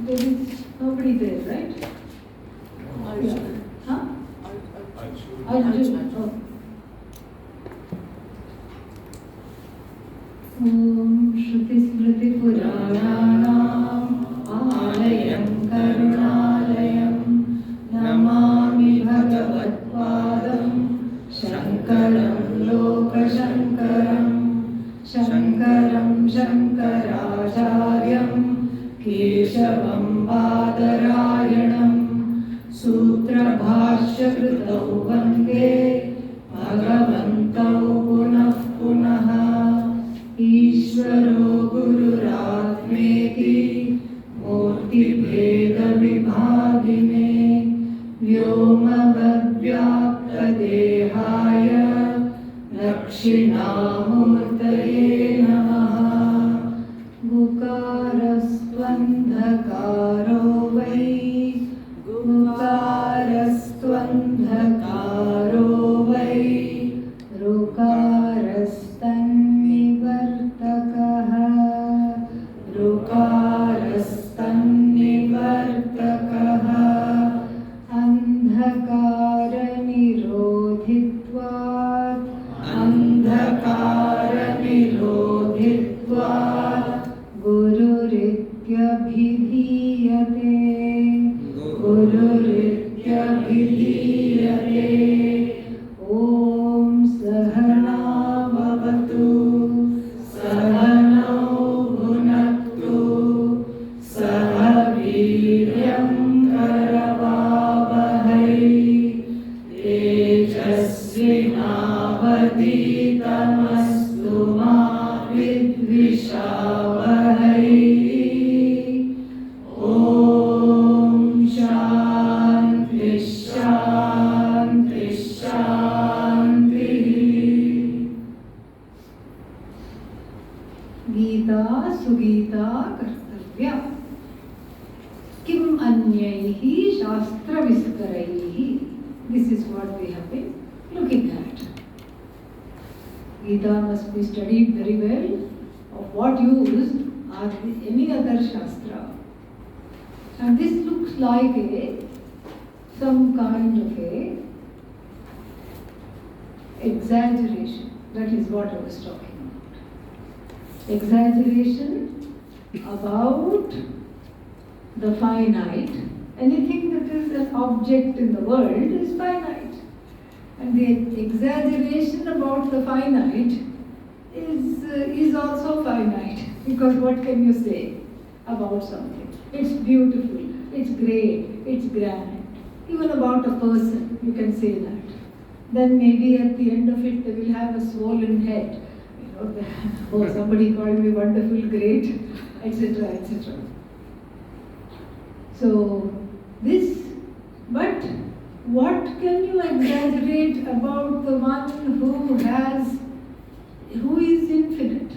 There is nobody there, right? Yeah. Huh? Arjun. Oh. श्रुतिस्मृतिपुराणानाम् आलयं करुणालयं नमामि भगवत्पादं शङ्करं लोकशङ्करं शङ्करं शङ्कराचार्यं केशवं बादरायणं सूत्रभाष्यकृतौ वन्दे भगवन्तौ पुनः पुनः ईश्वरो गुरुरात्मेति मूर्तिभेदविभागिने व्योमवद्व्याप्तदेहाय दक्षिणामूर्तये नमः। गुकारस्त्वन्धकारो वै गुकारस्त्वन्धकारो वै ऋकारस्तन्निवर्तकः ऋकारस्तन्निवर्तकः अन्धकारनिरोधित्वात् अन्धकारनिरोधित्वात् गुरुरित्यभिधीयते गुरुरित्यभिधीयते। ॐ सहना भवतु सहनौ भुनक्तु सह वीर्यं करवावहै तेजस्विनावधीतमस्तु मा विद्विषावहै। ॐ शान्ति शान्ति शान्तिः। गीता सुगीता कर्तव्या किम अन्यैः शास्त्रविस्तरैः. This is what we have been looking at. Gita must be studied very well. Of what use are any other shastra? And this looks like some kind of a exaggeration. That is what I was talking about. Exaggeration about the finite. Anything that is an object in the world is finite. And the exaggeration about the finite is also finite. Because what can you say about something? It's beautiful, it's great, it's grand. Even about a person, you can say that. Then maybe at the end of it, they will have a swollen head. You know, oh, somebody called me wonderful, great, etc., etc. So, this, but what can you exaggerate about the one who is infinite,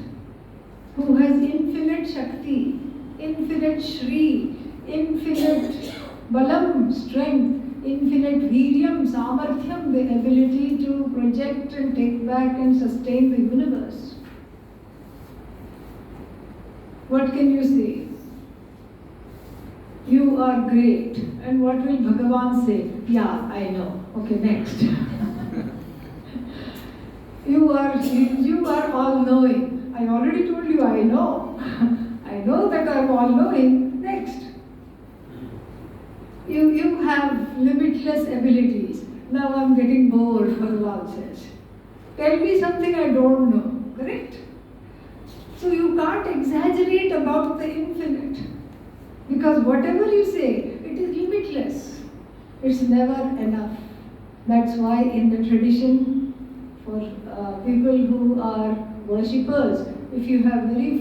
who has infinite Shakti, infinite Shri, infinite Balam, strength, infinite Viryam, Samarthyam, the ability to project and take back and sustain the universe? What can you say? You are great. And what will Bhagavan say? Yeah, I know. Okay, next. You are all-knowing. I already told you I know. I know that I am all-knowing. Next. You have limitless abilities. Now I am getting bored, Bhagavan says. Tell me something I don't know. Correct? So you can't exaggerate about the infinite. Because whatever you say, it is limitless. It's never enough. That's why in the tradition, for people who are worshippers, if you have very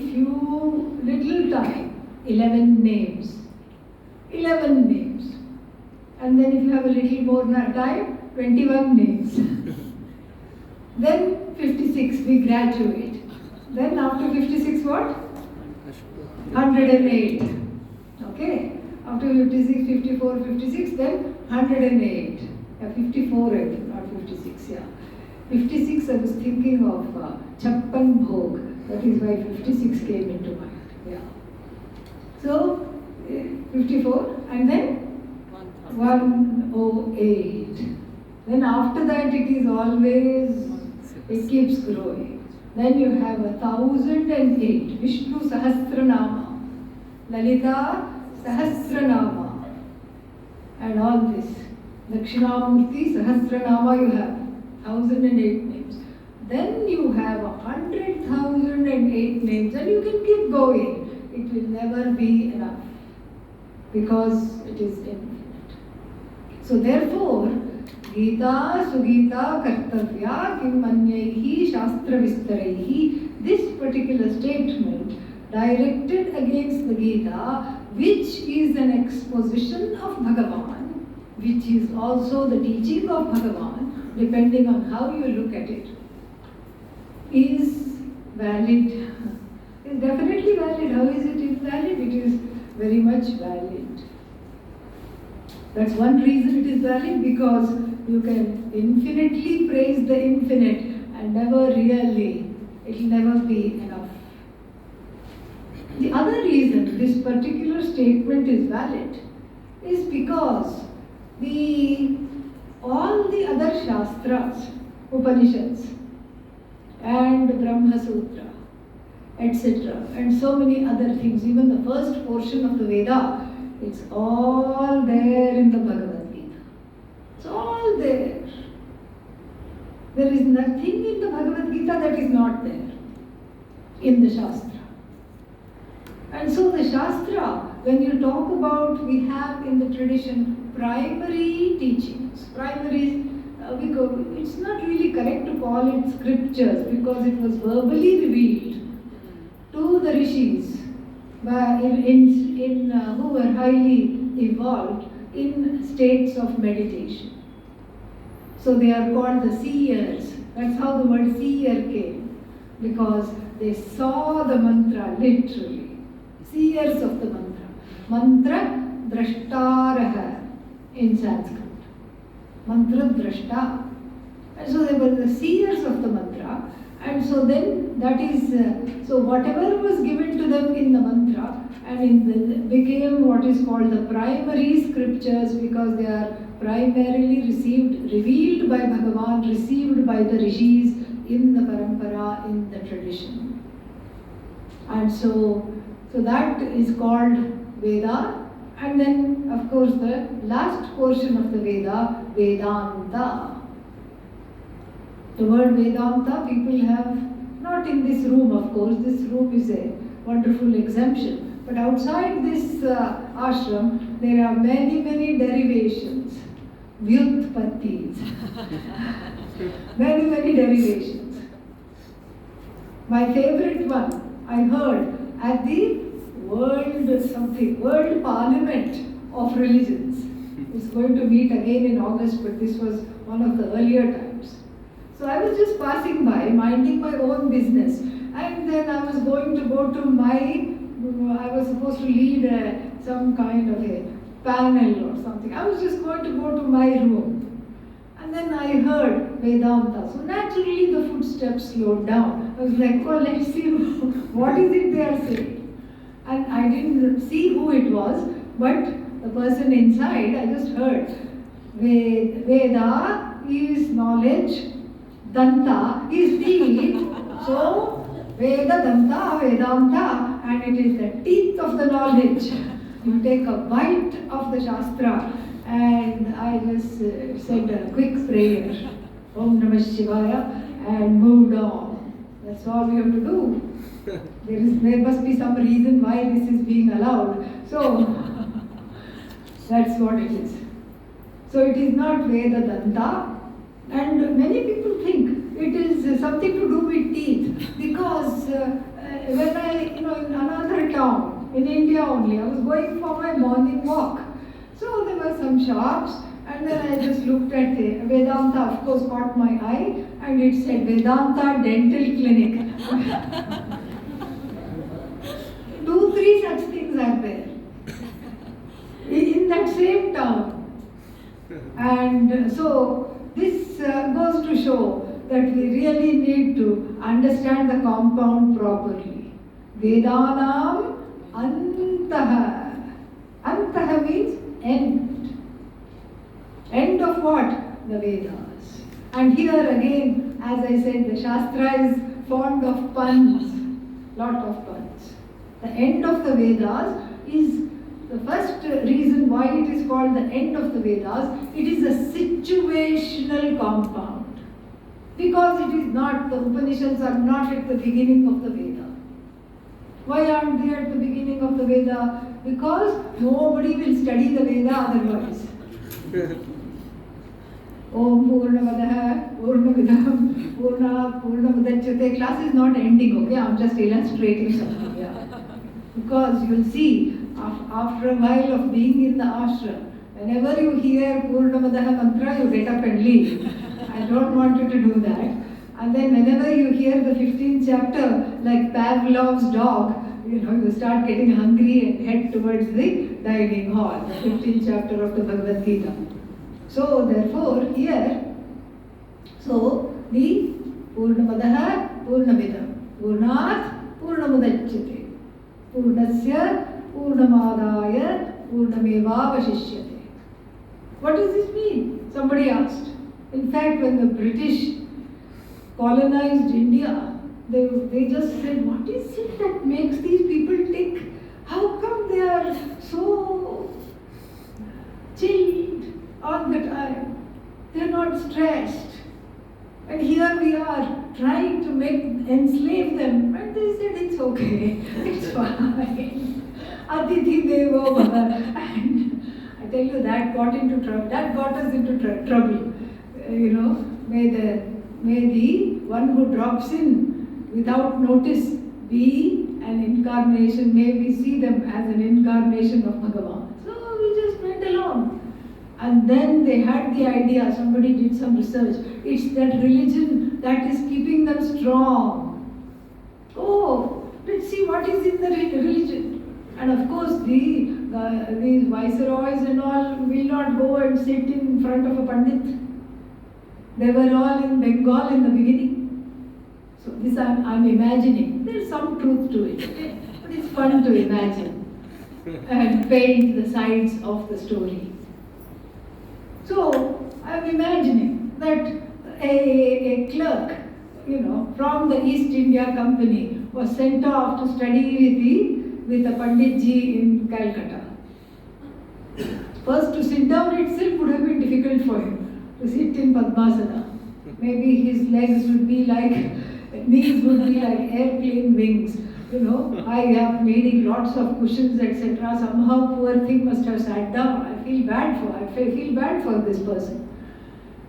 little time, 11 names. 11 names. And then if you have a little more time, 21 names. Then 56, we graduate. Then after 56 what? 108. Okay? After 56, 54, 56, then 108. 54 I think, not 56, yeah. 56 I was thinking of Chappan Bhog. That is why 56 came into mind. Yeah. So, 54, and then 108. Then after that it is always, it keeps growing. Then you have 1008, Vishnu Sahasranama, Lalita Sahasranama, and all this. Dakshinamurti Sahasranama you have, 1008 names. Then you have 100,008 names, and you can keep going. It will never be enough, because it is infinite. So therefore, Gita Sugita Kartavya Kim Manyaihi Shastra Vistaraihi, this particular statement directed against the Gita, which is an exposition of Bhagavan, which is also the teaching of Bhagavan, depending on how you look at it, is valid. Is definitely valid. How is it invalid? It is very much valid. That's one reason it is valid, because you can infinitely praise the infinite and never really, it will never be enough. The other reason this particular statement is valid is because all the other Shastras, Upanishads and Brahma Sutra, etc., and so many other things, even the first portion of the Veda, it's all there in the Bhagavad Gita. It's all there. There is nothing in the Bhagavad Gita that is not there in the Shastra. And so the Shastra, when you talk about, we have in the tradition primary teachings, primaries, because it's not really correct to call it scriptures, because it was verbally revealed to the rishis who were highly evolved in states of meditation. So they are called the seers. That's how the word seer came, because they saw the mantra literally. Seers of the mantra. Mantra drashtaraha in Sanskrit. Mantra drashta. And so they were the seers of the mantra. And so then that is, so whatever was given to them in the mantra and became what is called the primary scriptures, because they are primarily revealed by Bhagavan, received by the rishis in the parampara, in the tradition. And so that is called Veda. And then, of course, the last portion of the Veda, Vedanta. The word Vedanta, people have, not in this room, of course, this room is a wonderful exemption. But outside this ashram, there are many, many derivations, vyutpattis, many, many derivations. My favorite one, I heard at the World Parliament of Religions. It's going to meet again in August, but this was one of the earlier times. So I was just passing by, minding my own business, and then I was going to go to I was supposed to lead some kind of a panel or something. I was just going to go to my room. And then I heard Vedanta. So naturally the footsteps slowed down. I was like, oh, let's see what is it they are saying. And I didn't see who it was, but the person inside, I just heard. Veda is knowledge, Danta is teeth. So Veda, Danta, Vedanta, and it is the teeth of the knowledge. You take a bite of the Shastra, and I just said a quick prayer, Om Namah Shivaya, and moved on. That's all we have to do. There must be some reason why this is being allowed. So, that's what it is. So it is not Veda Danta, and many people think it is something to do with teeth, because when I, in another town, in India only, I was going for my morning walk. So there were some shops, and then I just looked at it. Vedanta, of course, caught my eye, and it said Vedanta Dental Clinic. 2-3 such things are there in that same town. And so this goes to show that we really need to understand the compound properly. Vedanam antaha. Antaha means end. End of what? The Vedas. And here again, as I said, the Shastra is fond of puns. Lot of puns. The end of the Vedas is the first reason why it is called the end of the Vedas. It is a situational compound. Because it is not, the Upanishads are not at the beginning of the Veda. Why aren't they at the beginning of the Veda? Because nobody will study the Veda otherwise. Om Purnamadaha, Purnamidam, Purnat, Purnamudachyate. Class is not ending, okay? I'm just illustrating something here. Because you'll see, after a while of being in the ashram, whenever you hear Purnamadaha mantra, you get up and leave. I don't want you to do that. And then whenever you hear the 15th chapter, like Pavlov's dog, you start getting hungry and head towards the dining hall, the 15th chapter of the Bhagavad Gita. So therefore here, so the Purnamadaha Purnamidam, Purnat Purnamudachyate, Purnasya Purnamadaya Purnameva Vashishyate. What does this mean? Somebody asked. In fact, when the British colonized India, they just said, what is it that makes these people tick? How come they are so chilled all the time? They are not stressed. And here we are trying to enslave them. And they said, it's okay, it's fine. Atithi Devo Bhava. And I tell you, that got into trouble. That got us into trouble. May the one who drops in without notice be an incarnation. May we see them as an incarnation of Bhagavan. So we just went along. And then they had the idea, somebody did some research, it's that religion that is keeping them strong. Oh, let's see what is in the religion. And of course, these viceroys and all will not go and sit in front of a pandit. They were all in Bengal in the beginning. So this I'm imagining. There's some truth to it, okay? But it's fun to imagine and paint the sides of the story. So I'm imagining that a clerk, from the East India Company was sent off to study with a Panditji in Calcutta. First, to sit down itself would have been difficult for him. To sit in Padmasana. Maybe his legs would be like, knees would be like airplane wings. I have made lots of cushions, etc. Somehow poor thing must have sat down. I feel bad for this person.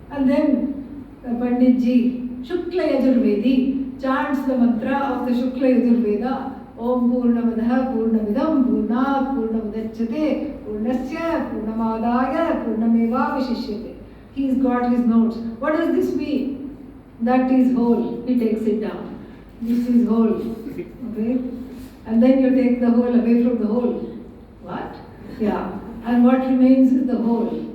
And then the Panditji, Shukla Yajurvedi, chants the mantra of the Shukla Yajurveda. Om Purnamadaha Purnamidam Purnat Purnamudachyate Purnasya Purnamadaya Purnameva Vashishyate. He's got his notes. What does this mean? That is whole. He takes it down. This is whole. Okay? And then you take the whole away from the whole. What? Yeah. And what remains is the whole.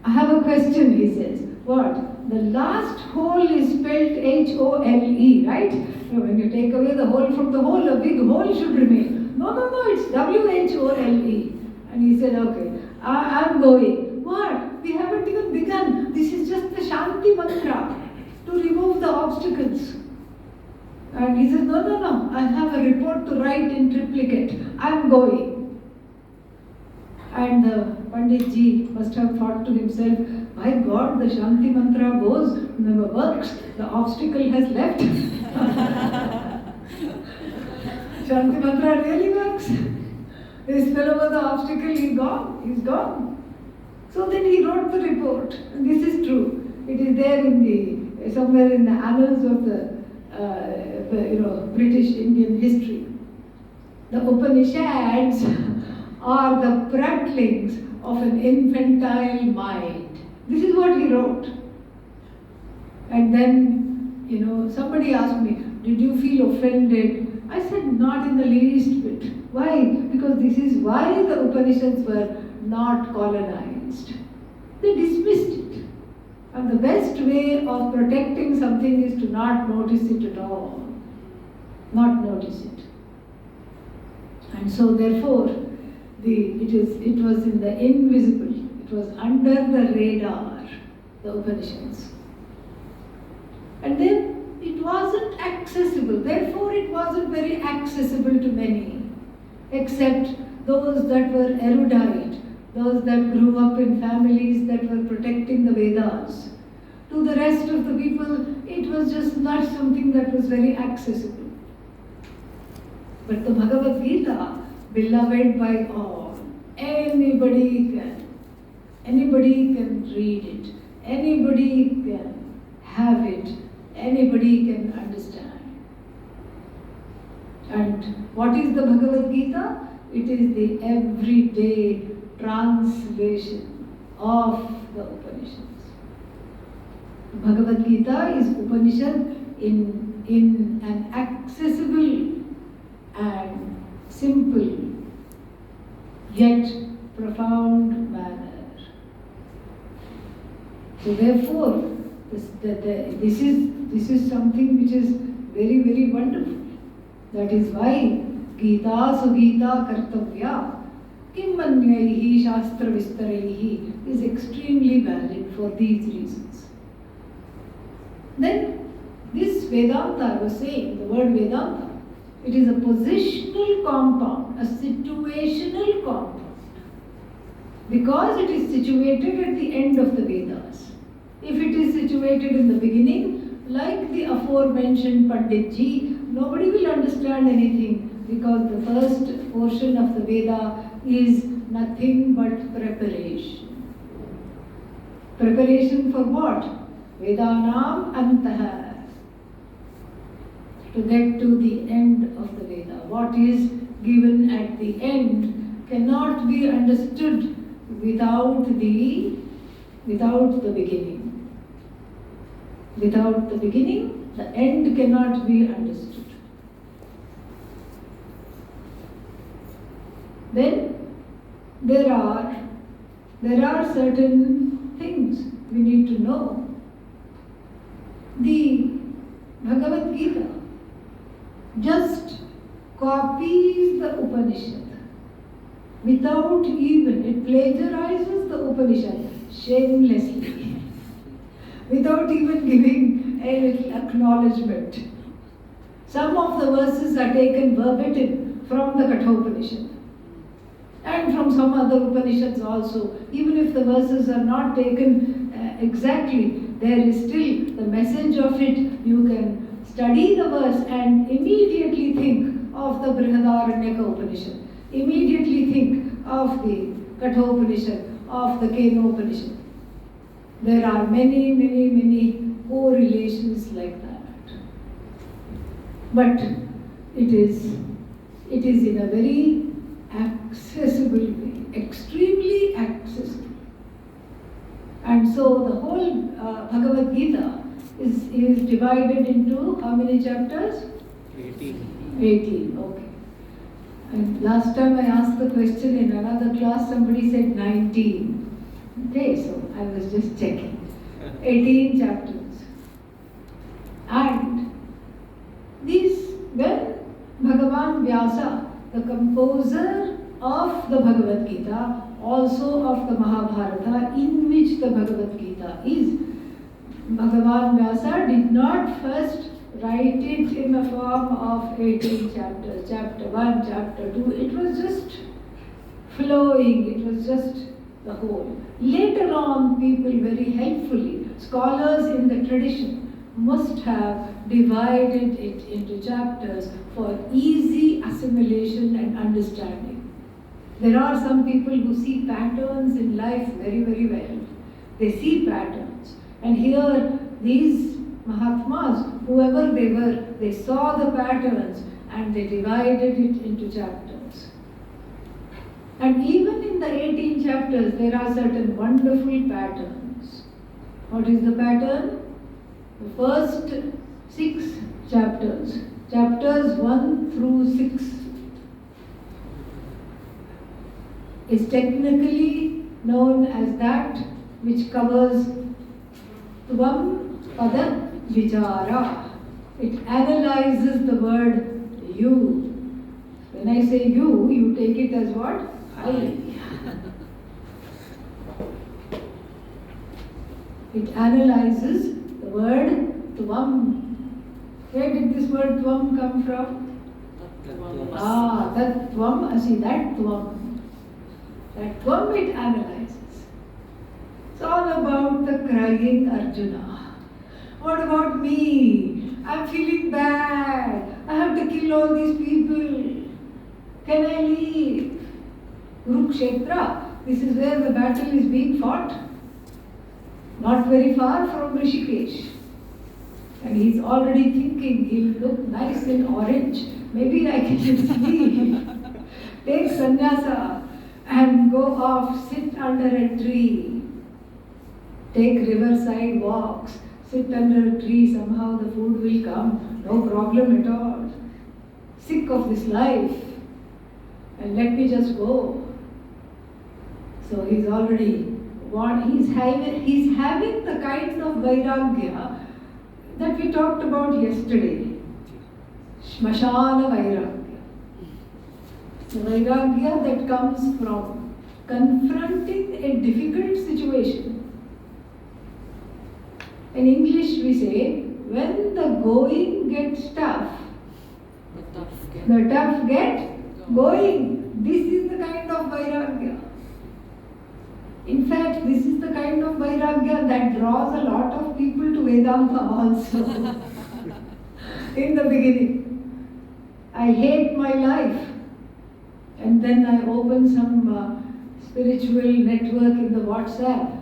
I have a question, he says. What? The last whole is spelled H-O-L-E, right? So when you take away the whole from the whole, a big hole should remain. No, it's W-H-O-L-E. And he said, okay, I'm going. What? We haven't even begun. This is just the Shanti mantra to remove the obstacles. And he says, no, I have a report to write in triplicate. I'm going. And the Panditji must have thought to himself, my God, the Shanti mantra goes, never works. The obstacle has left. Shanti mantra really works. This fell over the obstacle, he's gone. So then he wrote the report, and this is true. It is there somewhere in the annals of the British Indian history. The Upanishads are the prattlings of an infantile mind. This is what he wrote. And then, somebody asked me, did you feel offended? I said, not in the least bit. Why? Because this is why the Upanishads were not colonized. They dismissed it. And the best way of protecting something is to not notice it at all. Not notice it. And so therefore, it was in the invisible, it was under the radar, the Upanishads. And then it wasn't accessible, therefore it wasn't very accessible to many, except those that were erudite, those that grew up in families that were protecting the Vedas. To the rest of the people, it was just not something that was very accessible. But the Bhagavad Gita, beloved by all, anybody can read it, anybody can have it, anybody can understand. And what is the Bhagavad Gita? It is the everyday translation of the Upanishads. Bhagavad Gita is Upanishad in an accessible and simple yet profound manner. So therefore, this is something which is very, very wonderful. That is why Gita Sugita Kartavya Kim Manyaihi Shastra Vistaraihi is extremely valid for these reasons. Then this Vedanta, I was saying, the word Vedanta, it is a positional compound, a situational compound, because it is situated at the end of the Vedas. If it is situated in the beginning, like the aforementioned Panditji, nobody will understand anything, because the first portion of the Veda is nothing but preparation. Preparation for what? Vedanam Antah. To get to the end of the Veda. What is given at the end cannot be understood without the beginning. Without the beginning, the end cannot be understood. Then there are certain things we need to know. The Bhagavad Gita just copies the Upanishad without even, it plagiarizes the Upanishad shamelessly, without even giving a little acknowledgement. Some of the verses are taken verbatim from the Kathopanishad and from some other Upanishads also. Even if the verses are not taken exactly, there is still the message of it. You can study the verse and immediately think of the Brihadaranyaka Upanishad, immediately think of the Kathopanishad, of the Kenopanishad. There are many, many, many correlations like that. But it is in a very accessible way, extremely accessible. And so the whole Bhagavad Gita is divided into how many chapters? 18, okay. And last time I asked the question in another class, somebody said 19. Okay, so I was just checking. 18 chapters. And these, when Bhagavan Vyasa, the composer of the Bhagavad Gita, also of the Mahabharata, in which the Bhagavad Gita is, Bhagavan Vyasa did not first write it in the form of 18 chapters, chapter 1, chapter 2. It was just flowing, it was just the whole. Later on, people very helpfully, scholars in the tradition, must have divided it into chapters for easy assimilation and understanding. There are some people who see patterns in life very, very well. They see patterns. And here, these Mahatmas, whoever they were, they saw the patterns and they divided it into chapters. And even in the 18 chapters, there are certain wonderful patterns. What is the pattern? The first 6 chapters, chapters 1 through 6, is technically known as that which covers Tvam Pada Vichara. It analyzes the word you. When I say you take it as what? It analyzes the word tvam. Where did this word tvam come from? That tvam, see that tvam. That tvam it analyzes. It's all about the crying Arjuna. What about me? I'm feeling bad. I have to kill all these people. Can I leave? Kurukshetra, this is where the battle is being fought. Not very far from Rishikesh. And he's already thinking he'll look nice in orange. Maybe I can just leave. Take sannyasa and go off, sit under a tree. Take riverside walks, sit under a tree, somehow the food will come. No problem at all. Sick of this life. And let me just go. So he's already he's having the kinds of vairagya that we talked about yesterday. Shmashana vairagya. The vairagya that comes from confronting a difficult situation. In English we say, when the going gets tough, the tough get going. This is the kind of vairagya. In fact, this is the kind of vairagya that draws a lot of people to Vedanta also. In the beginning, I hate my life. And then I open some spiritual network in the WhatsApp.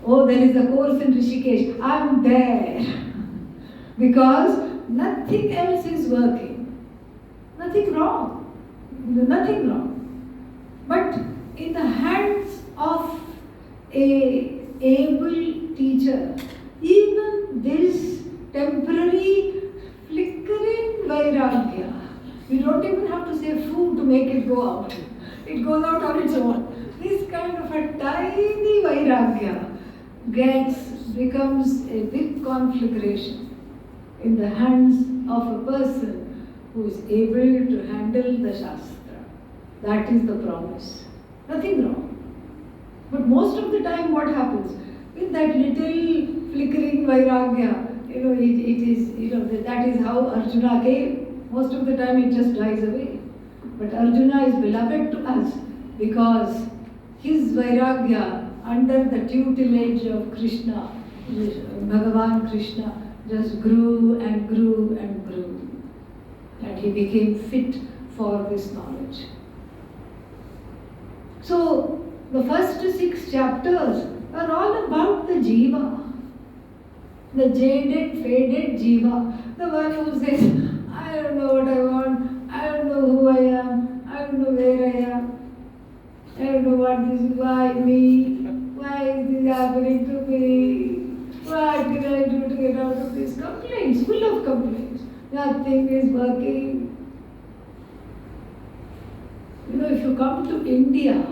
Oh, there is a course in Rishikesh. I'm there. Because nothing else is working. Nothing wrong. Nothing wrong. But in the hands of an able teacher, even this temporary flickering vairagya, you don't even have to say food to make it go out. It goes out on its own. This kind of a tiny vairagya becomes a big conflagration in the hands of a person who is able to handle the Shastra. That is the promise. Nothing wrong. But most of the time what happens? With that little flickering vairagya, that is how Arjuna came. Most of the time it just dies away. But Arjuna is beloved to us because his vairagya under the tutelage of Krishna, Bhagavan Krishna, just grew and grew and grew. And he became fit for this knowledge. So, the first 6 chapters are all about the jiva. The jaded, faded jiva. The one who says, I don't know what I want, I don't know who I am, I don't know where I am, I don't know what this is, why me, why is this happening to me, what can I do to get out of this? Complaints, full of complaints. Nothing is working. If you come to India,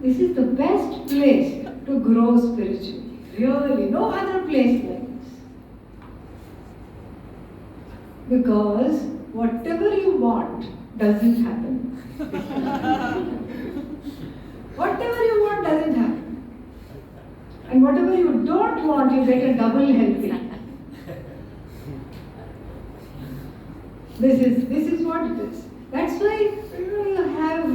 this is the best place to grow spiritually. Really, no other place like this. Because whatever you want doesn't happen. Whatever you want doesn't happen. And whatever you don't want, you get a double helping. This is what it is. That's why you have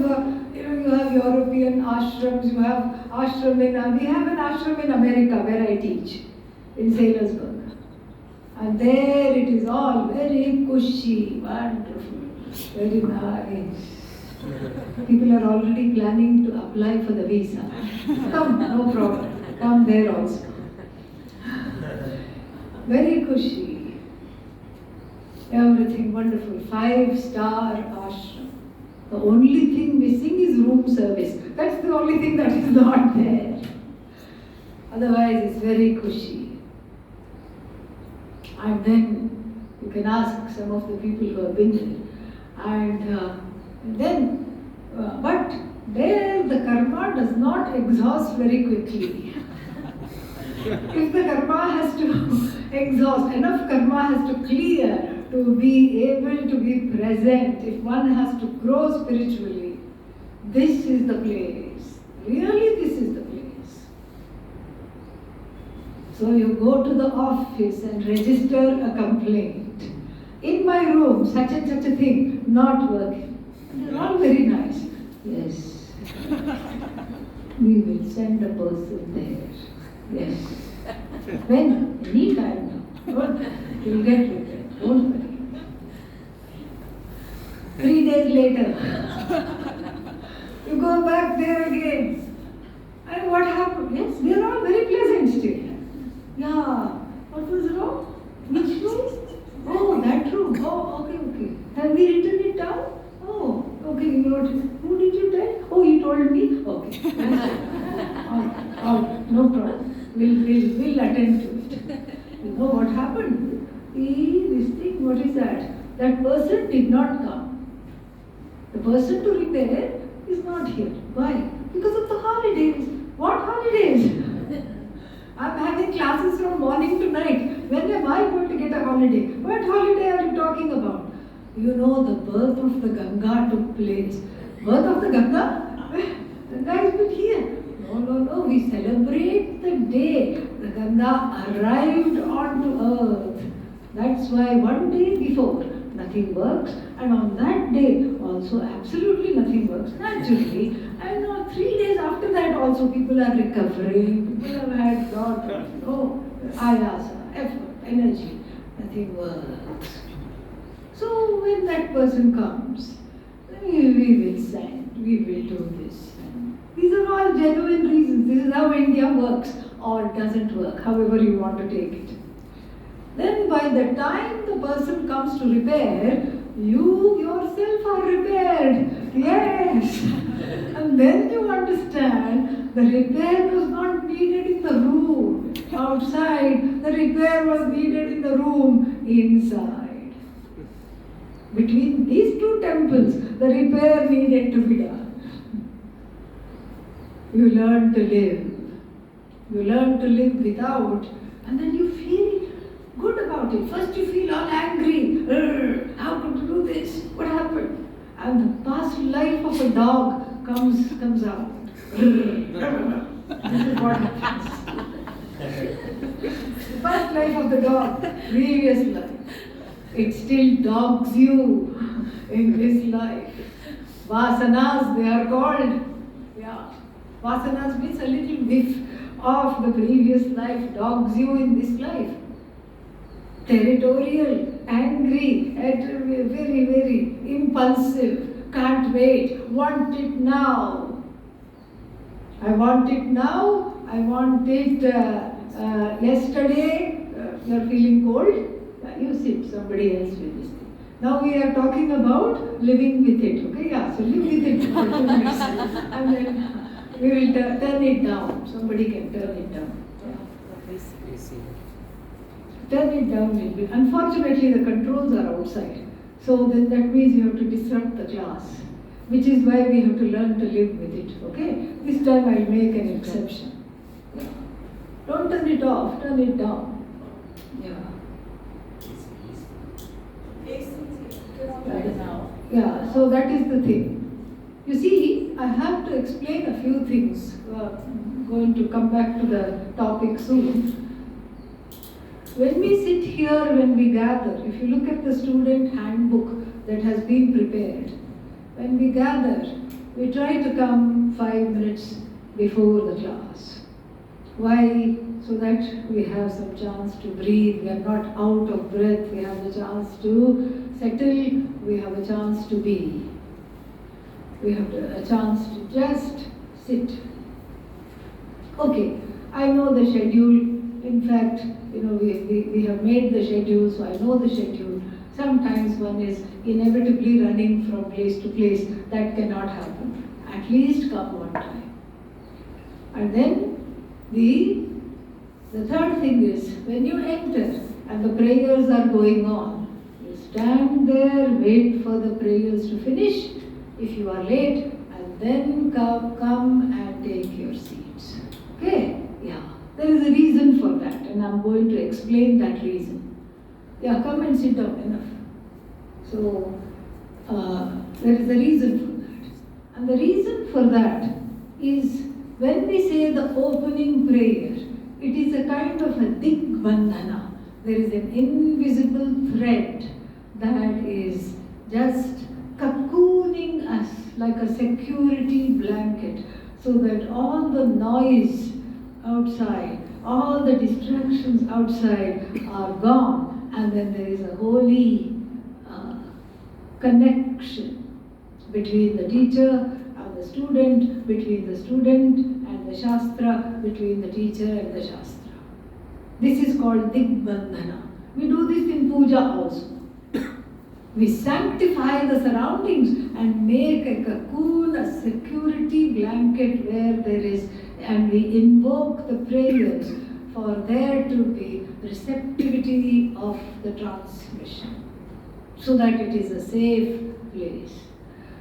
European ashrams. You have ashram we have an ashram in America where I teach in Sailorsburg, and there it is all very cushy, wonderful, very nice. People are already planning to apply for the visa. Come, no problem. Come there also. Very cushy. Everything wonderful. 5-star ashram. The only thing missing is room service. That's the only thing that is not there. Otherwise, it's very cushy. And then you can ask some of the people who have been there. But there the karma does not exhaust very quickly. If the karma has to exhaust, enough karma has to clear to be able to be present, if one has to grow spiritually, This is the place. Really, this is the place. So you go to the office and register a complaint. In my room, such and such a thing, not working. And they're all very nice. Yes. We will send a person there. Yes. When? Any time now. You'll get it. Don't worry. 3 days later, you go back there again. And what happened? Yes, they are all very pleasant still. Yeah. What was wrong? Which room? Oh, that room. Oh, okay. Have we written it down? Oh, okay. Who did you tell? Oh, you told me? Okay. No problem. We'll attend to it. You know what happened? This thing, what is that? That person did not come. The person to repair is not here. Why? Because of the holidays. What holidays? I'm having classes from morning to night. When am I going to get a holiday? What holiday are you talking about? You know, the birth of the Ganga took place. Birth of the Ganga? Ganga has been here. No. We celebrate the day the Ganga arrived onto earth. That's why one day before, nothing works, and on that day also absolutely nothing works naturally, and 3 days after that also people are recovering, people have had lot of ayasa, effort, energy, nothing works. So when that person comes, we will send, we will do this. These are all genuine reasons. This is how India works or doesn't work, however you want to take it. Then by the time the person comes to repair, you yourself are repaired. Yes. And then you understand the repair was not needed in the room outside. The repair was needed in the room inside. Between these two temples, the repair needed to be done. You learn to live. You learn to live without, and then you feel good about it. First you feel all angry. How could you do this? What happened? And the past life of a dog comes out. This is what happens. The past life of the dog, previous life. It still dogs you in this life. Vasanas, they are called. Yeah. Vasanas means a little whiff of the previous life, dogs you in this life. Territorial, angry, very, very impulsive, can't wait, want it now. I want it now, I want it yesterday. You're feeling cold? You sit, somebody else will this thing. Now we are talking about living with it, okay? Yeah, so live with it for 2 minutes. And then we will turn it down. Somebody can turn it down. Turn it down a little bit. Unfortunately, the controls are outside. So then that means you have to disrupt the class, which is why we have to learn to live with it. Okay? This time I'll make an exception. Yeah. Don't turn it off, turn it down. Yeah. Yeah, so that is the thing. You see, I have to explain a few things. I'm going to come back to the topic soon. When we sit here, when we gather, if you look at the student handbook that has been prepared, when we gather, we try to come 5 minutes before the class. Why? So that we have some chance to breathe, we are not out of breath, we have the chance to settle, we have a chance to be. We have a chance to just sit. Okay, I know the schedule. In fact, we have made the schedule, so I know the schedule. Sometimes one is inevitably running from place to place. That cannot happen. At least come one time. And then the third thing is, when you enter and the prayers are going on, you stand there, wait for the prayers to finish, if you are late, and then come and take your seats. Okay? Yeah. There is a reason for that, and I'm going to explain that reason. Yeah, come and sit down, enough. So, there is a reason for that. And the reason for that is when we say the opening prayer, it is a kind of a digbandhana. There is an invisible thread that is just cocooning us like a security blanket, so that all the noise outside, all the distractions outside are gone, and then there is a holy connection between the teacher and the student, between the student and the Shastra, between the teacher and the Shastra. This is called Digbandhana. We do this in puja also. We sanctify the surroundings and make a cocoon, a security blanket where there is, and we invoke the prayers for there to be receptivity of the transmission, so that it is a safe place.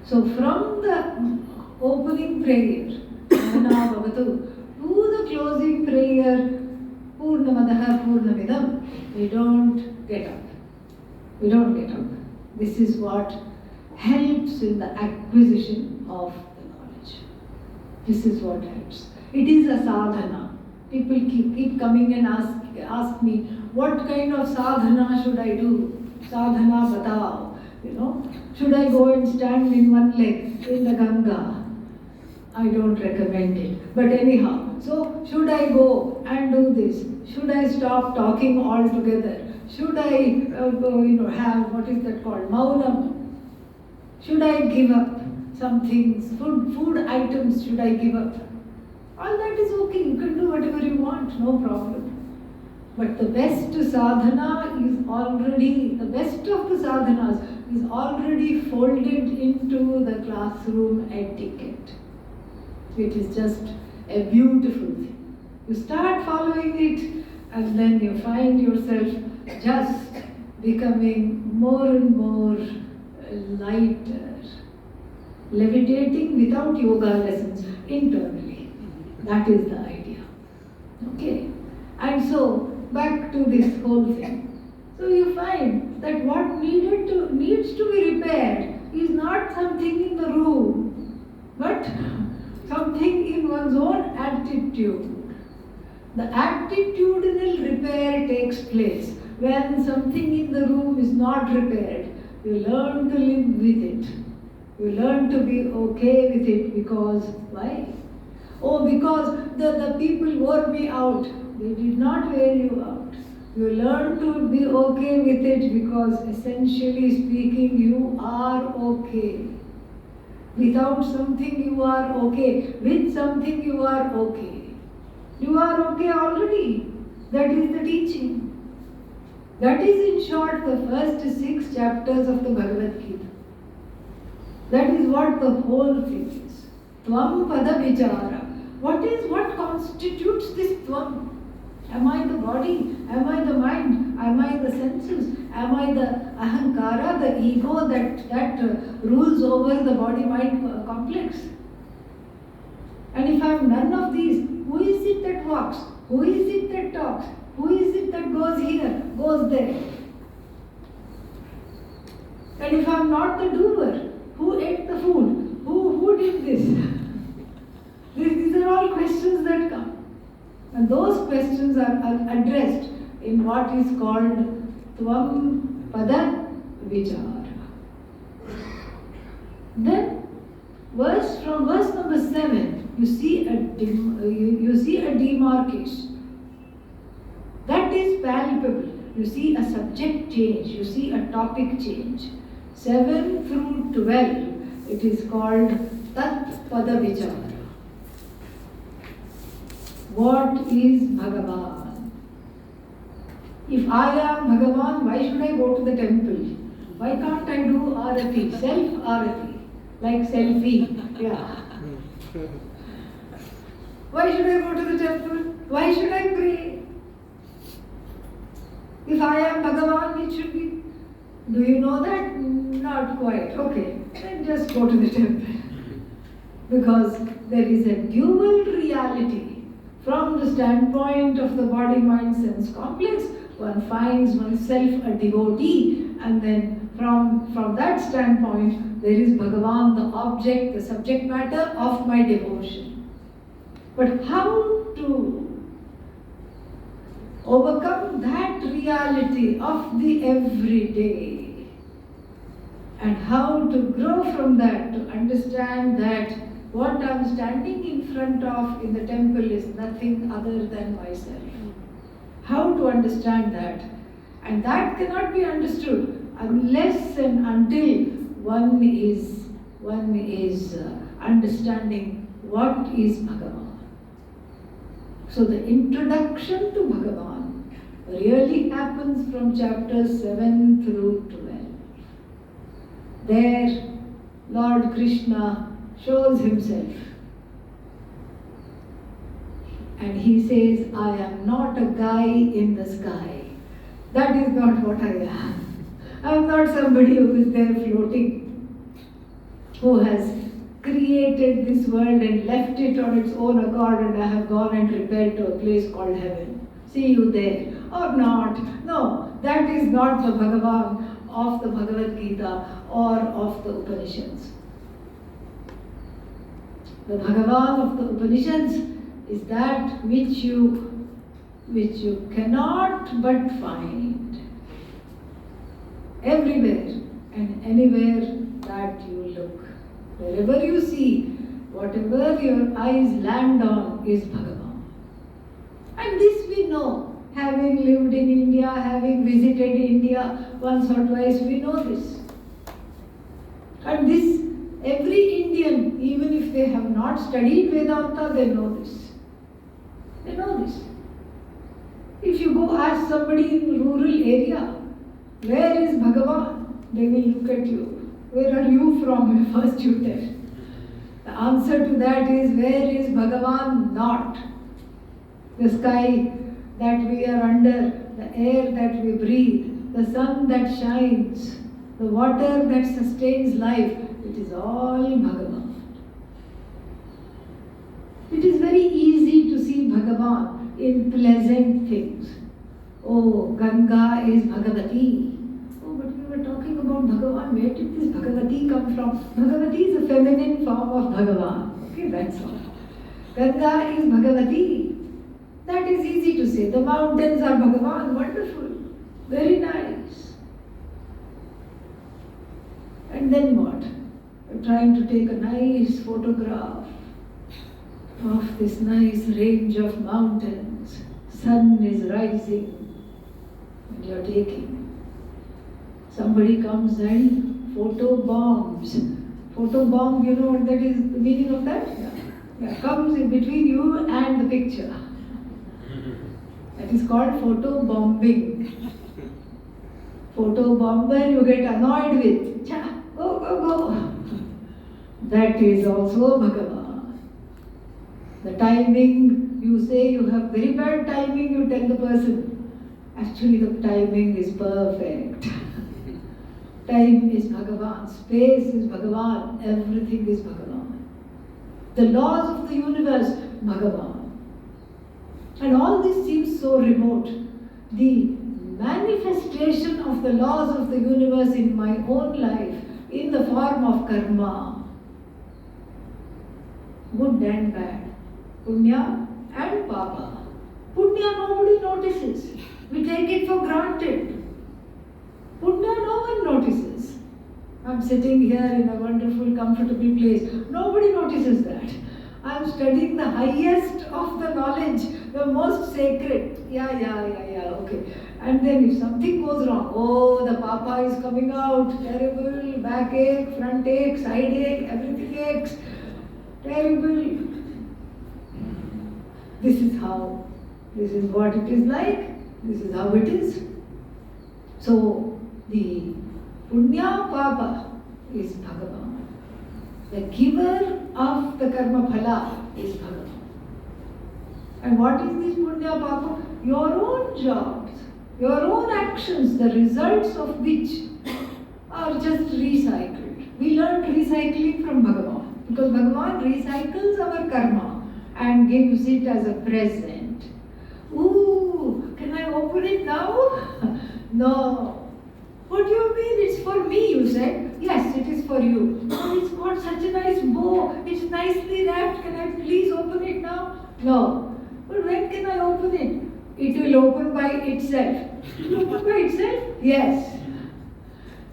So from the opening prayer, Nana Bhavatu, to the closing prayer, Purnamadaha Purnamidam, we don't get up. We don't get up. This is what helps in the acquisition of the knowledge. This is what helps. It is a sadhana. People keep coming and ask me, what kind of sadhana should I do? Sadhana batao. Should I go and stand in one leg in the Ganga? I don't recommend it. But anyhow, so should I go and do this? Should I stop talking altogether? Should I have, what is that called, maunam? Should I give up some things, food items should I give up? All that is okay, you can do whatever you want, no problem. But the best sadhana is already, the best of the sadhanas is already folded into the classroom etiquette. It is just a beautiful thing. You start following it and then you find yourself just becoming more and more lighter, levitating without yoga lessons internally. That is the idea. Okay? And so, back to this whole thing. So you find that what needs to be repaired is not something in the room, but something in one's own attitude. The attitudinal repair takes place when something in the room is not repaired. You learn to live with it. You learn to be okay with it because, why? Oh, because the people wore me out. They did not wear you out. You learn to be okay with it because essentially speaking, you are okay. Without something you are okay. With something you are okay. You are okay already. That is the teaching. That is in short the first 6 chapters of the Bhagavad Gita. That is what the whole thing is. Tvam pada vichara. What constitutes this tvam? Am I the body? Am I the mind? Am I the senses? Am I the ahankara, the ego that rules over the body-mind complex? And if I am none of these, who is it that walks? Who is it that talks? Who is it that goes here, goes there? And if I am not the doer, who ate the food? Who did this? These are all questions that come. And those questions are addressed in what is called Tvam Pada Vichara. Then, from verse number 7, you see a demarcation. That is palpable. You see a subject change. You see a topic change. 7 through 12, it is called Tat Pada Vichara. What is Bhagavan? If I am Bhagavan, why should I go to the temple? Why can't I do arati, self-arati, like selfie? Yeah. Why should I go to the temple? Why should I pray? If I am Bhagavan, it should be. Do you know that? Not quite. Okay, then just go to the temple. Because there is a dual reality. From the standpoint of the body-mind-sense complex, one finds oneself a devotee, and then from that standpoint, there is Bhagavan, the object, the subject matter of my devotion. But how to overcome that reality of the everyday, and how to grow from that, to understand that what I am standing in front of in the temple is nothing other than myself. How to understand that? And that cannot be understood unless and until one is understanding what is Bhagavan. So the introduction to Bhagavan really happens from chapters 7 through 12. There, Lord Krishna shows himself. And he says, I am not a guy in the sky. That is not what I am. I am not somebody who is there floating, who has created this world and left it on its own accord, and I have gone and repaired to a place called heaven. See you there. Or not. No, that is not the Bhagavan of the Bhagavad Gita or of the Upanishads. The Bhagavan of the Upanishads is that which you cannot but find everywhere and anywhere that you look. Wherever you see, whatever your eyes land on is Bhagavan. And this we know, having lived in India, having visited India once or twice, we know this. And this, every Indian, even if they have not studied Vedanta, they know this. They know this. If you go ask somebody in rural area, where is Bhagavan? They will look at you. Where are you from? First you tell. The answer to that is, where is Bhagavan not? The sky that we are under, the air that we breathe, the sun that shines, the water that sustains life, it is all Bhagavan. It is very easy to see Bhagavan in pleasant things. Oh, Ganga is Bhagavati. Oh, but we were talking about Bhagavan. Where did this Bhagavati come from? Bhagavati is a feminine form of Bhagavan. Okay, that's all. Ganga is Bhagavati. That is easy to say. The mountains are Bhagavan. Wonderful. Very nice. And then what? We're trying to take a nice photograph of this nice range of mountains. Sun is rising and you're taking. Somebody comes and photo bombs. Photo bomb, you know what that is, the meaning of that? Yeah. Comes in between you and the picture. That is called photo bombing. Photo bomber you get annoyed with. Cha, go, go, go. That is also Bhagavan. The timing, you say you have very bad timing, you tell the person. Actually the timing is perfect. Time is Bhagavan, space is Bhagavan, everything is Bhagavan. The laws of the universe, Bhagavan. And all this seems so remote. The manifestation of the laws of the universe in my own life in the form of karma, good and bad, punya and papa. Punya nobody notices. We take it for granted. Punya no one notices. I'm sitting here in a wonderful, comfortable place. Nobody notices that. I'm studying the highest of the knowledge, the most sacred. Yeah, okay. And then if something goes wrong, oh, the papa is coming out, terrible, backache, front ache, side ache, everything aches, terrible. This is what it is like, this is how it is. So, the Punya Papa is Bhagavan. The giver of the karma phala is Bhagavan. And what is this Punya Papa? Your own jobs, your own actions, the results of which are just recycled. We learned recycling from Bhagavan because Bhagavan recycles our karma and gives it as a present. Ooh, can I open it now? No. What do you mean it's for me, you said? Yes, it is for you. Oh, it's got such a nice bow. It's nicely wrapped. Can I please open it now? No. But when can I open it? It will open by itself. It will open by itself? Yes.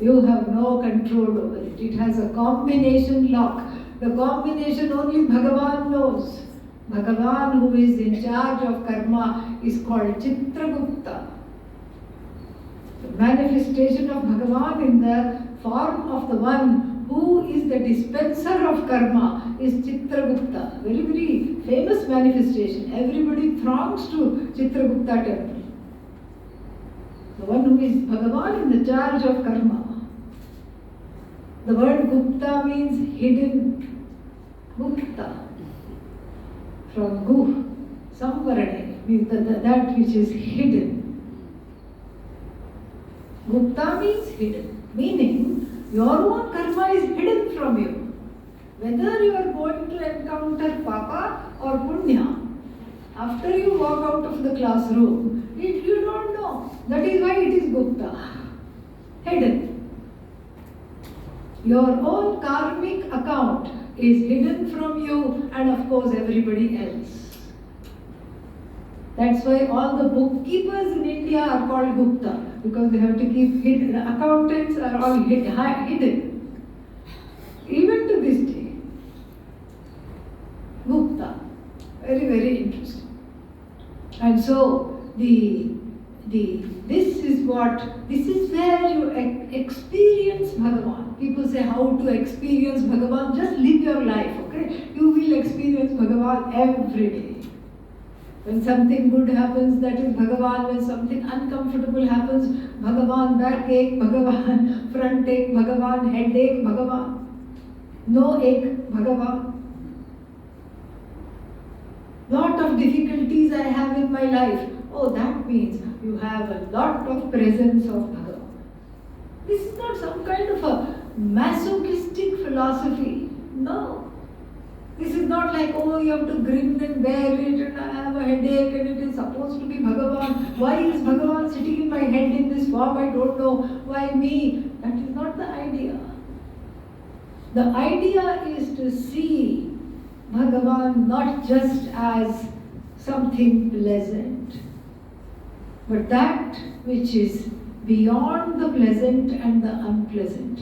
You have no control over it. It has a combination lock. The combination only Bhagavan knows. Bhagavan, who is in charge of karma, is called Chitragupta. The manifestation of Bhagavan in the form of the one who is the dispenser of karma is Chitragupta. Very, very famous manifestation. Everybody throngs to Chitragupta temple. The one who is Bhagavan in the charge of karma. The word Gupta means hidden. Gupta. From Gu, Samvarane, means that which is hidden. Gupta means hidden, meaning your own karma is hidden from you. Whether you are going to encounter Papa or Punya, after you walk out of the classroom, you don't know. That is why it is Gupta, hidden. Your own karmic account is hidden from you and of course everybody else. That's why all the bookkeepers in India are called Gupta, because they have to keep hidden. The accountants are all hidden. Even to this day. Gupta. Very, very interesting. And so this is where you experience Bhagavan. People say how to experience Bhagavan. Just live your life, okay? You will experience Bhagavan every day. When something good happens, that is Bhagavan. When something uncomfortable happens, Bhagavan, backache, Bhagavan, front ache, Bhagavan, headache, Bhagavan. No ache, Bhagavan. Lot of difficulties I have in my life. Oh, that means you have a lot of presence of Bhagavan. This is not some kind of a masochistic philosophy. No. This is not like, oh, you have to grin and bear it and I have a headache and it is supposed to be Bhagavan. Why is Bhagavan sitting in my head in this form? I don't know. Why me? That is not the idea. The idea is to see Bhagavan not just as something pleasant, but that which is beyond the pleasant and the unpleasant,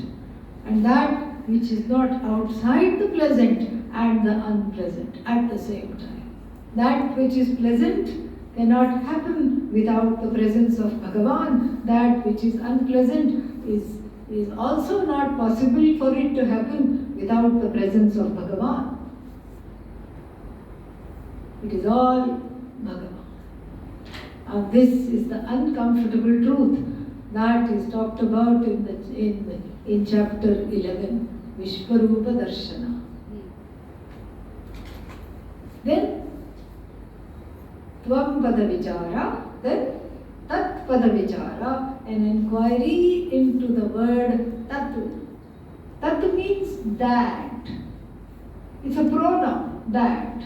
and that which is not outside the pleasant and the unpleasant at the same time. That which is pleasant cannot happen without the presence of Bhagavan. That which is unpleasant is also not possible for it to happen without the presence of Bhagavan. It is all Bhagavan. And this is the uncomfortable truth that is talked about in chapter 11, Vishwarupa Darshana. Then Tvam Pada Vichara, then Tat Pada Vichara, an inquiry into the word Tat. Tat means that. It's a pronoun, that.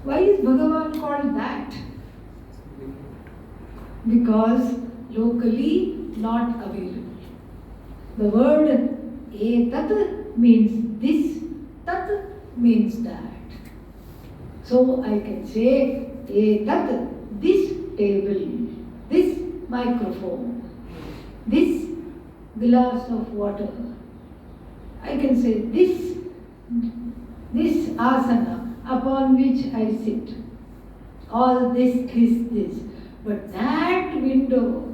Why is Bhagavan called that? Because locally not available. The word etat means this, tat means that. So I can say etat, this table, this microphone, this glass of water. I can say this asana upon which I sit. All this. But that window,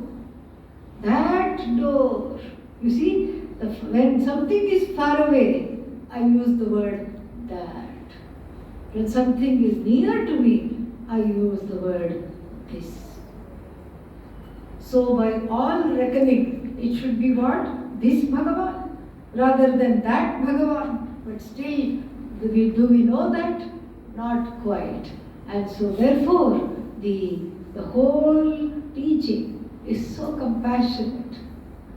that door, you see, when something is far away, I use the word that. When something is near to me, I use the word this. So by all reckoning, it should be what? This Bhagavan, rather than that Bhagavan. But still, do we know that? Not quite. And so therefore, the whole teaching is so compassionate.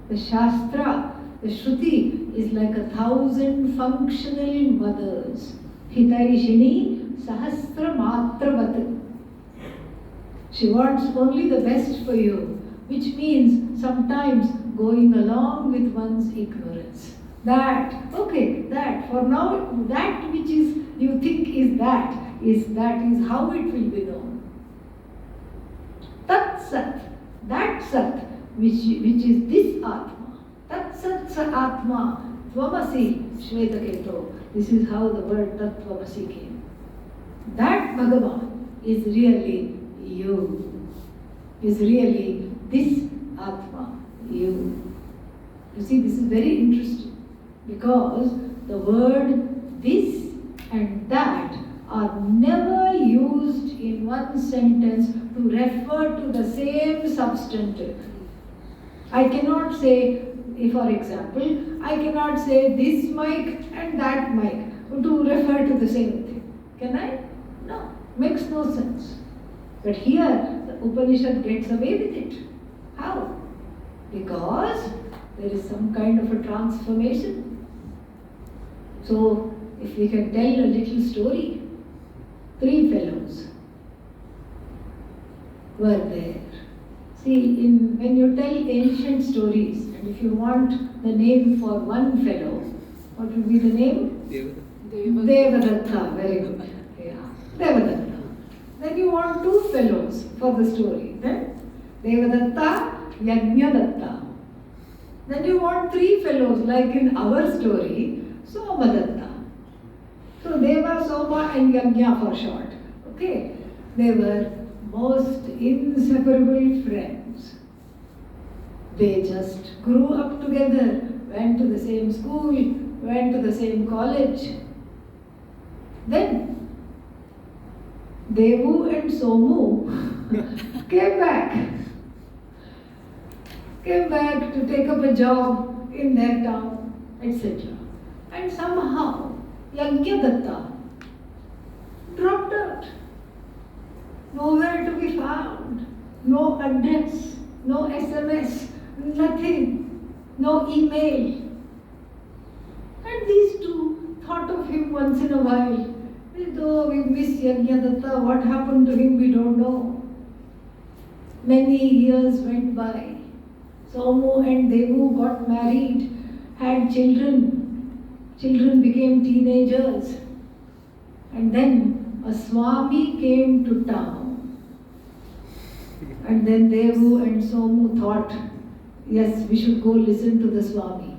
The Shastra, the Shruti, is like 1,000 functional mothers. Hitaishini Sahasra Matravat. She wants only the best for you. which means sometimes going along with one's ignorance. That, okay, that, for now, that which is you think is how it will be known. Tat Sat, that Sat, which is this Atma. Tat Sat Sa Atma, Tvamasi, Shvetaketo. This is how the word Tat Tvamasi came. That Bhagavan is really you. Is really this Atma, you. You see, this is very interesting because the word this and that are never used in one sentence to refer to the same substantive. I cannot say, for example, I cannot say this mic and that mic to refer to the same thing. Can I? No, makes no sense. But here, the Upanishad gets away with it. How? Because there is some kind of a transformation. So, if we can tell a little story, 3 fellows were there. See, when you tell ancient stories, and if you want the name for one fellow, what would be the name? Devadatta. Very good. Yeah, Devadatta. Then you want 2 fellows for the story. Then Devadatta, Yajnadatta. Then you want 3 fellows, like in our story, Somadatta. So Deva, Soma and Yajna for short. Okay? They were most inseparable friends. They just grew up together, went to the same school, went to the same college. Then Devu and Somu came back to take up a job in their town, etc. And somehow Yajnadatta dropped out. Nowhere to be found. No address, no SMS, nothing, no email. And these 2 thought of him once in a while. Though we miss Yajnadatta, what happened to him we don't know. Many years went by. Somu and Devu got married, had children. Children became teenagers. And then a Swami came to town. And then Devu and Somu thought, yes, we should go listen to the Swami.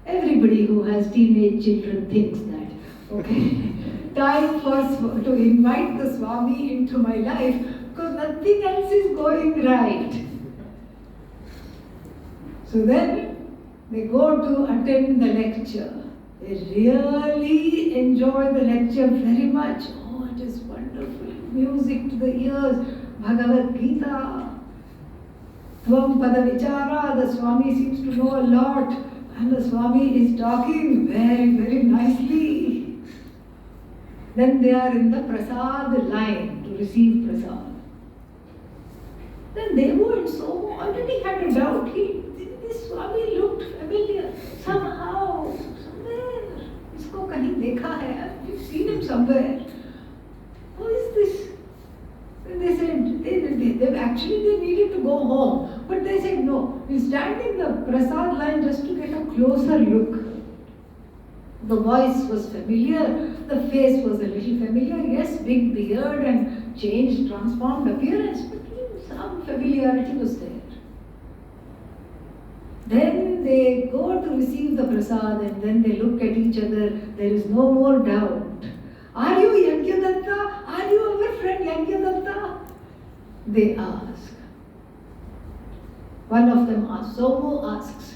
Everybody who has teenage children thinks that. Okay, time to invite the Swami into my life because nothing else is going right. So then they go to attend the lecture. They really enjoy the lecture very much. Oh, it is wonderful. Music to the ears. Bhagavad Gita. Tvam pada vichara. The Swami seems to know a lot. And the Swami is talking very, very nicely. Then they are in the prasad line to receive prasad. Then Devu and Somu already had a doubt. This Swami looked familiar. Somehow, somewhere. Isko kahin dekha hai. We've seen him somewhere. Who is this? Then they said, they needed to go home. But they said, no, we'll stand in the prasad line just to get a closer look. The voice was familiar, the face was a little familiar, yes, big beard and changed, transformed appearance, but some familiarity was there. Then they go to receive the prasad and then they look at each other, there is no more doubt. Are you Yajnadatta? Are you our friend Yajnadatta? They ask. One of them asks, Somu asks,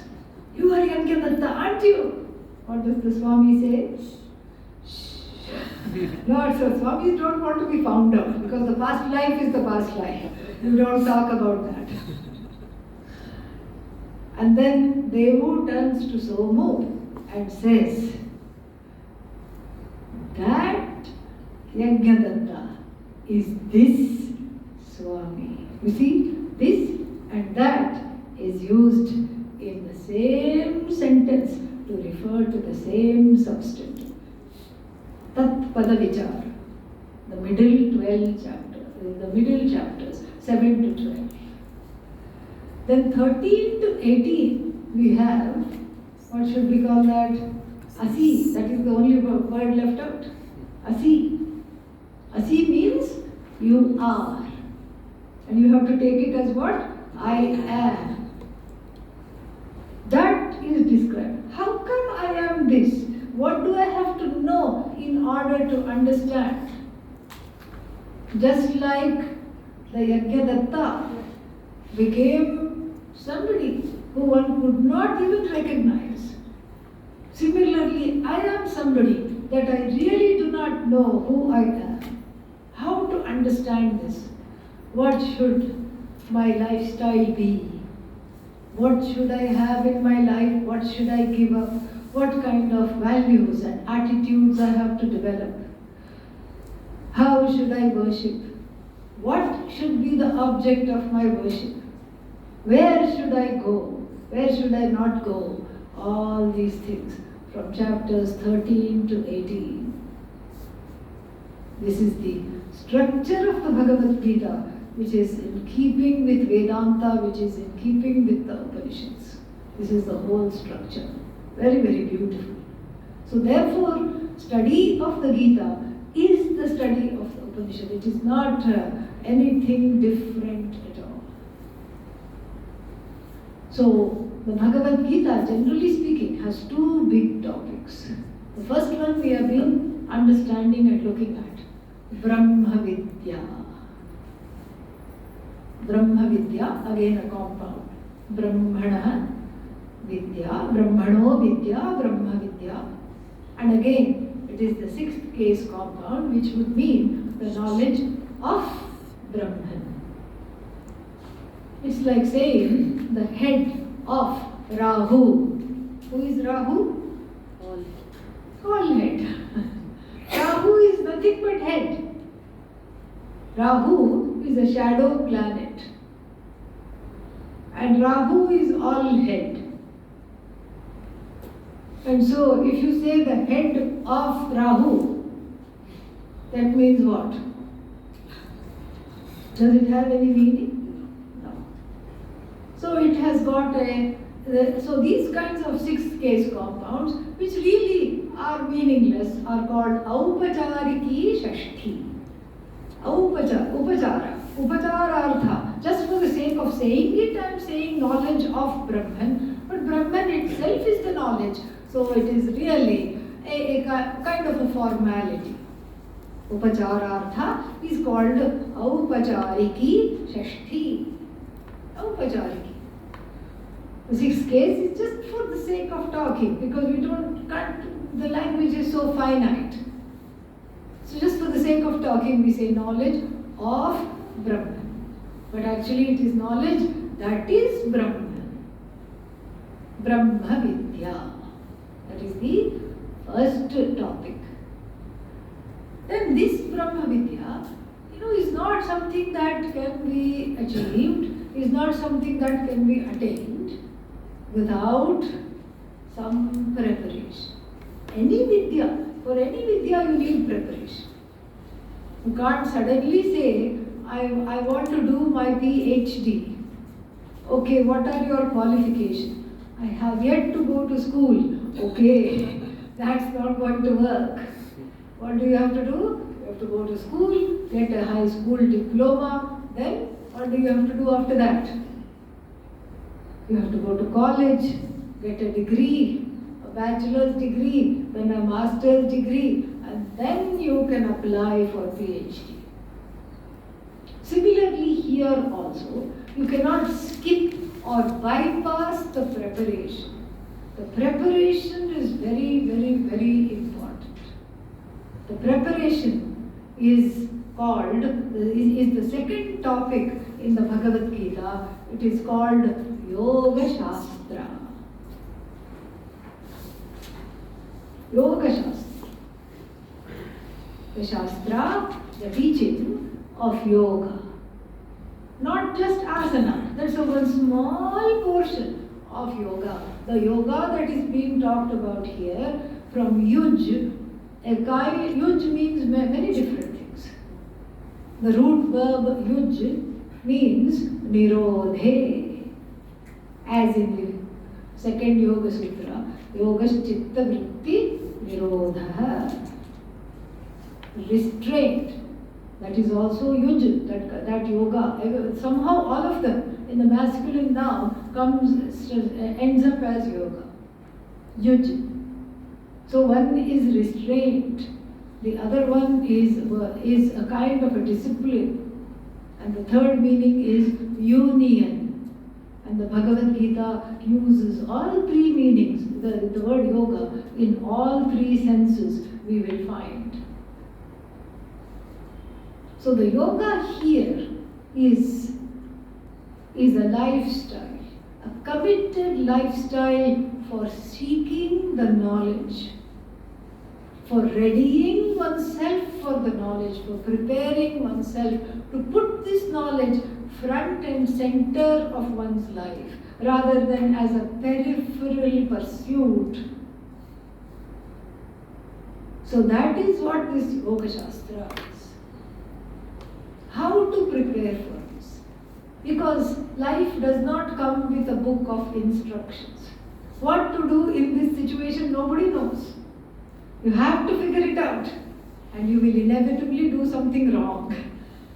you are Yajnadatta, aren't you? What does the Swami say? Shh. No, so Swamis don't want to be found out because the past life is the past life. You don't talk about that. And then Devu turns to Somu and says, that Yajnadatta is this Swami. You see, this and that is used in the same sentence to refer to the same substantive. Tat Pada Vichar, the middle 12 chapters, the middle chapters, 7 to 12. Then 13 to 18 we have, what should we call that? Asi. That is the only word left out. Asi. Asi means you are. And you have to take it as what? I am. That is described. How come I am this? What do I have to know in order to understand? Just like the Yajnadatta became somebody who one could not even recognize. Similarly, I am somebody that I really do not know who I am. How to understand this? What should my lifestyle be? What should I have in my life? What should I give up? What kind of values and attitudes I have to develop? How should I worship? What should be the object of my worship? Where should I go? Where should I not go? All these things from chapters 13 to 18. This is the structure of the Bhagavad Gita, which is in keeping with Vedanta, which is in keeping with the Upanishads. This is the whole structure. Very, very beautiful. So therefore, study of the Gita is the study of the Upanishad. It is not anything different at all. So the Bhagavad Gita, generally speaking, has two big topics. The first one we have been understanding and looking at, Brahma Vidya. Brahma Vidya, again a compound. Brahmana Vidya, Brahmano Vidya, Brahma Vidya. And again, it is the sixth case compound, which would mean the knowledge of Brahman. It's like saying the head of Rahu. Who is Rahu? All head. Rahu is nothing but head. Rahu is a shadow planet. And Rahu is all head. And so, if you say the head of Rahu, that means what? Does it have any meaning? No. So, it has got so these kinds of six case compounds, which really are meaningless, are called Aupachariki Shashti. Upachara, Upacharartha. Just for the sake of saying it, I am saying knowledge of Brahman. But Brahman itself is the knowledge. So it is really a kind of a formality. Upacharartha is called Aupachariki Shashti. Aupachariki. The sixth case is just for the sake of talking, because we can't, the language is so finite. So just for the sake of talking, we say knowledge of Brahman. But actually it is knowledge that is Brahman. Brahma Vidya. That is the first topic. Then this Brahma Vidya, is not something that can be achieved, is not something that can be attained without some preparation. For any Vidya you need preparation. You can't suddenly say, I want to do my PhD. Okay, what are your qualifications? I have yet to go to school. Okay, that's not going to work. What do you have to do? You have to go to school, get a high school diploma. Then what do you have to do after that? You have to go to college, get a degree, a bachelor's degree, then a master's degree, and then you can apply for PhD. Similarly, here also, you cannot skip or bypass the preparation. The preparation is very, very, very important. The preparation is the second topic in the Bhagavad Gita. It is called Yoga Shastra. Yoga Shastra. The Shastra, the teaching of yoga. Not just asana. That's a one small portion of yoga. The yoga that is being talked about here from Yuj. Yuj means many different things. The root verb Yuj means Nirodhe. as in the second Yoga Sutra, Yogaschitta Vritti Nirodha. Restraint, that is also yuj, that yoga, somehow all of them in the masculine noun ends up as yoga. Yuj. So one is restraint, the other one is a kind of a discipline, and the third meaning is union. And the Bhagavad Gita uses all three meanings, the word yoga, in all three senses we will find. So the yoga here is a lifestyle, a committed lifestyle for seeking the knowledge, for readying oneself for the knowledge, for preparing oneself to put this knowledge front and center of one's life, rather than as a peripheral pursuit. So that is what this Yoga Shastra is. How to prepare for this? Because life does not come with a book of instructions. What to do in this situation, nobody knows. You have to figure it out, and you will inevitably do something wrong.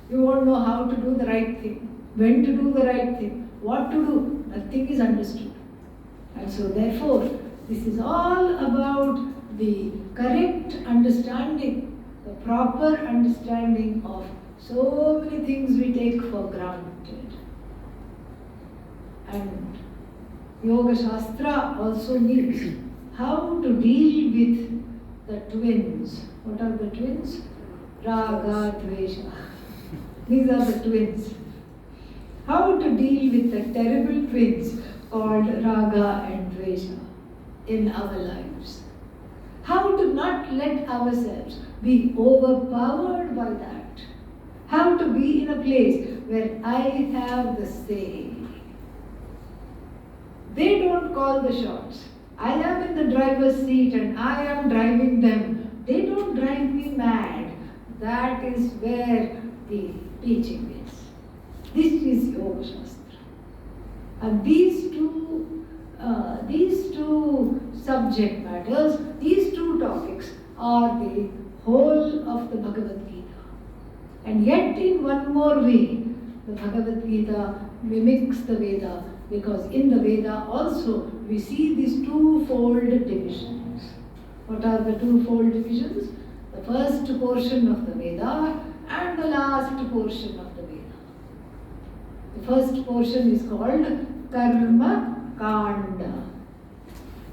You won't know how to do the right thing, when to do the right thing, what to do. Nothing is understood. And so therefore, this is all about the correct understanding, the proper understanding of so many things we take for granted. And Yoga Shastra also means how to deal with the twins. What are the twins? Raga, Dvesha. These are the twins. How to deal with the terrible twins called Raga and Dvesha in our lives. How to not let ourselves be overpowered by that. How to be in a place where I have the say. They don't call the shots. I am in the driver's seat and I am driving them. They don't drive me mad. That is where the teaching is. This is Yoga Shastra. And these two subject matters, these two topics are the whole of the Bhagavad Gita. And yet in one more way, the Bhagavad Gita mimics the Veda, because in the Veda also we see these twofold divisions. What are the twofold divisions? The first portion of the Veda and the last portion of the Veda. The first portion is called Karma Kanda.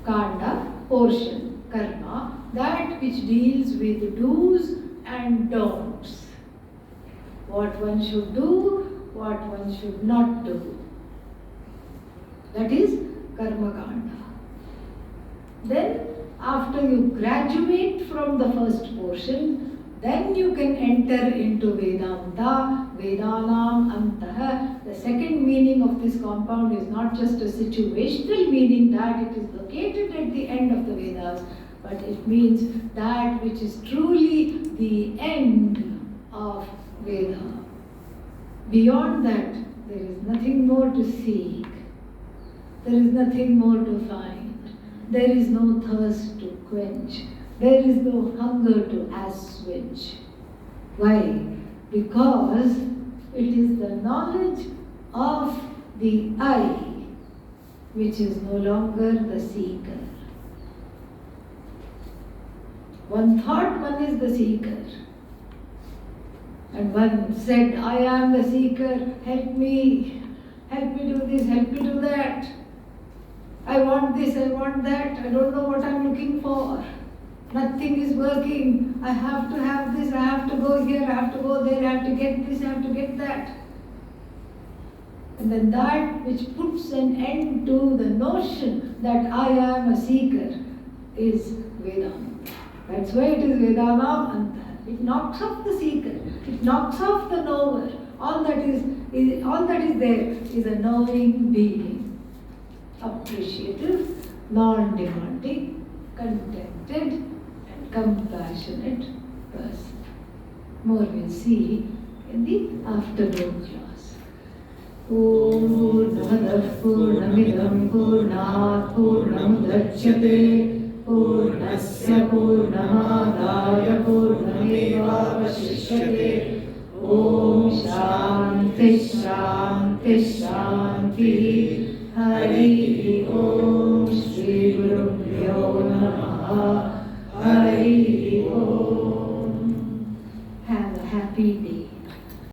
Kanda, portion, karma, that which deals with do's and don'ts. What one should do, what one should not do. That is Karma Kanda. Then, after you graduate from the first portion, then you can enter into Vedanta, Vedanam Antah. The second meaning of this compound is not just a situational meaning that it is located at the end of the Vedas, but it means that which is truly the end of Veda. Beyond that, there is nothing more to seek. There is nothing more to find. There is no thirst to quench. There is no hunger to assuage. Why? Because it is the knowledge of the I which is no longer the seeker. One thought one is the seeker. And one said, I am the seeker, help me do this, help me do that. I want this, I want that, I don't know what I'm looking for. Nothing is working. I have to have this, I have to go here, I have to go there, I have to get this, I have to get that. And then that which puts an end to the notion that I am a seeker is Vedanta. That's why it is Vedanam Antah. It knocks off the seeker, it knocks off the knower. All that is there is a knowing being, appreciative, non-demanding, contented, and compassionate person. More we'll see in the afternoon class. Om Purnamadah Purnamidam Purnat Purnamudachyate Purnasya Purnamadaya Purnamevavashishyate. Om Shanti Shanti Shanti. Hari Om Shri Gurubhyo Namaha. Hari Om.